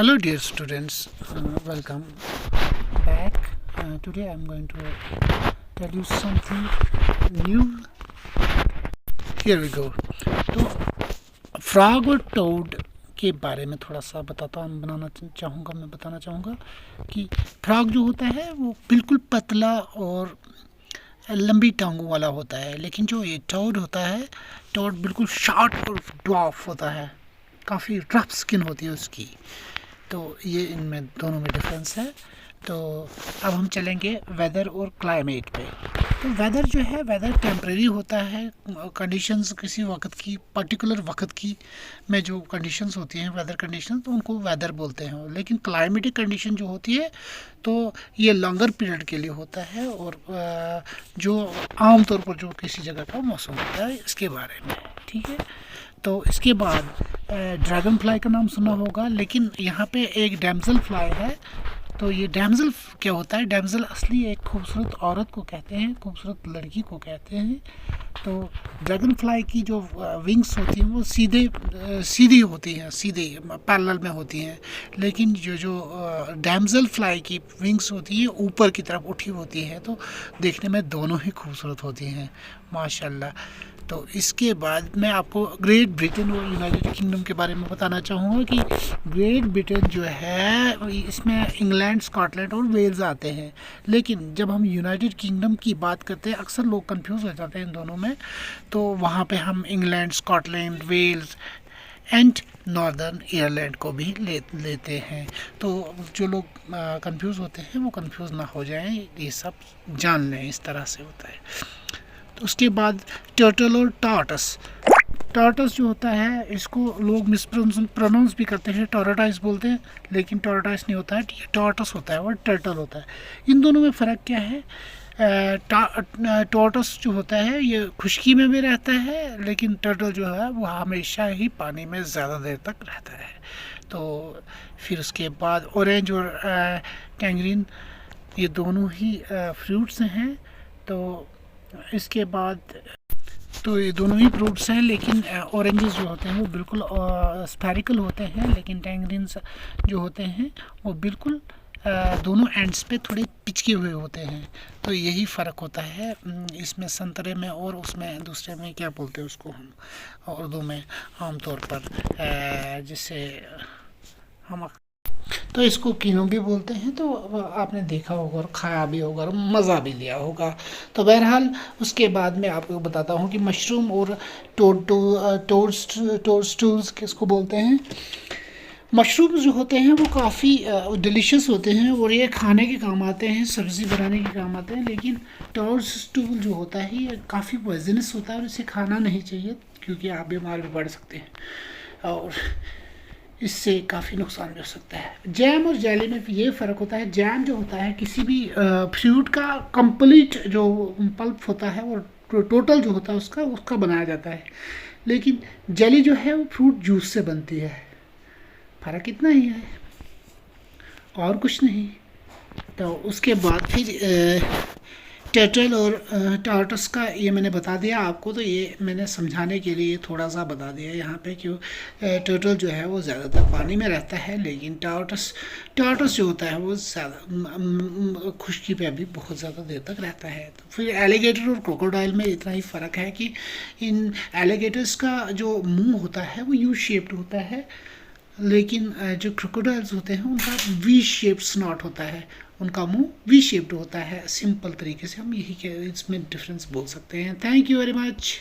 Hello dear students, welcome back. Today I'm going to tell you something new. Here we go. तो frog और toad के बारे में थोड़ा सा बताना चाहूँगा कि फ्रॉग जो होता है वो बिल्कुल पतला और लंबी टांगों वाला होता है, लेकिन जो ये टोड होता है, टोड बिल्कुल शॉर्ट और ड्वार्फ होता है, काफ़ी रफ स्किन होती है उसकी। तो ये इनमें दोनों में डिफरेंस है। तो अब हम चलेंगे वेदर और क्लाइमेट पे। तो वेदर जो है, वेदर टेम्परेरी होता है, कंडीशंस किसी वक्त की, पर्टिकुलर वक्त की में जो कंडीशंस होती हैं, वेदर कंडीशन, तो उनको वेदर बोलते हैं। लेकिन क्लाइमेटिक कंडीशन जो होती है तो ये लॉन्गर पीरियड के लिए होता है, और जो आमतौर पर जो किसी जगह का मौसम होता है इसके बारे में, ठीक है। तो इसके बाद ड्रैगन फ्लाई का नाम सुना होगा, लेकिन यहाँ पे एक डैमसल फ्लाई है। तो ये डैमसल क्या होता है? डैमसल असली एक खूबसूरत औरत को कहते हैं, खूबसूरत लड़की को कहते हैं। तो ड्रैगन फ्लाई की जो विंग्स होती हैं वो सीधी होती हैं, सीधे पैरेलल में होती हैं, लेकिन जो डैमसल फ्लाई की विंग्स होती है ऊपर की तरफ उठी होती है। तो देखने में दोनों ही खूबसूरत होती हैं माशाल्लाह। तो इसके बाद मैं आपको ग्रेट ब्रिटेन और यूनाइटेड किंगडम के बारे में बताना चाहूँगा कि ग्रेट ब्रिटेन जो है इसमें इंग्लैंड, स्कॉटलैंड और वेल्स आते हैं। लेकिन जब हम यूनाइटेड किंगडम की बात करते हैं, अक्सर लोग कंफ्यूज हो जाते हैं इन दोनों में। तो वहाँ पे हम England, Scotland, Wales and Northern Ireland को भी लेते हैं। तो जो लोग कंफ्यूज होते हैं वो कंफ्यूज ना हो जाएं, ये सब जान लें, इस तरह से होता है। तो उसके बाद टर्टल और टार्टस जो होता है, इसको लोग मिसप्रोनाउंस भी करते हैं, टॉर्टाइस बोलते हैं, लेकिन टॉर्टाइस नहीं होता है, ये टॉर्टस होता है और टर्टल होता है। इन दोनों में फ़र्क क्या है? टॉर्टस जो होता है ये खुश्की में भी रहता है, लेकिन टर्टल जो है वो हमेशा ही पानी में ज़्यादा देर तक रहता है। तो फिर उसके बाद ऑरेंज और टैंगरीन, ये दोनों ही फ्रूट्स हैं। तो इसके बाद तो ये दोनों ही फ्रूट्स हैं, लेकिन ऑरेंजेस जो होते हैं वो बिल्कुल स्फेरिकल होते हैं, लेकिन टैंगरीन्स जो होते हैं वो बिल्कुल दोनों एंड्स पे थोड़े पिचके हुए होते हैं। तो यही फ़र्क होता है इसमें संतरे में और उसमें दूसरे में क्या बोलते हैं उसको हम उर्दू में आमतौर पर, जिससे हम तो इसको कीनू भी बोलते हैं। तो आपने देखा होगा और खाया भी होगा और मज़ा भी लिया होगा। तो बहरहाल उसके बाद मैं आपको बताता हूँ कि मशरूम और टोडस्टूल्स किसको बोलते हैं। मशरूम जो होते हैं वो काफ़ी डिलीशियस होते हैं और ये खाने के काम आते हैं, सब्ज़ी बनाने के काम आते हैं। लेकिन टोडस्टूल जो होता है ये काफ़ी पॉइजनस होता है और इसे खाना नहीं चाहिए, क्योंकि आप बीमार भी पड़ सकते हैं और इससे काफ़ी नुकसान भी हो सकता है। जैम और जेली में ये फ़र्क होता है। जैम जो होता है किसी भी फ्रूट का कंप्लीट जो पल्प होता है वो टोटल जो होता है उसका बनाया जाता है, लेकिन जेली जो है वो फ्रूट जूस से बनती है। फ़र्क इतना ही है और कुछ नहीं। तो उसके बाद फिर टर्टल और टार्टस का ये मैंने बता दिया आपको। तो ये मैंने समझाने के लिए थोड़ा सा बता दिया यहाँ पे, क्यों टर्टल जो है वो ज़्यादातर पानी में रहता है, लेकिन टार्टस जो होता है वो ज़्यादा खुश्की पे भी बहुत ज़्यादा देर तक रहता है। तो फिर एलिगेटर और क्रोकोडाइल में इतना ही फ़र्क है कि इन एलिगेटर्स का जो मुँह होता है वो यू शेप्ड होता है, लेकिन जो क्रोकोडाइल्स होते हैं उनका वी शेप्ड स्नॉट होता है, उनका मुंह वी शेप्ड होता है। सिंपल तरीके से हम यही इसमें डिफरेंस बोल सकते हैं। Thank you very much.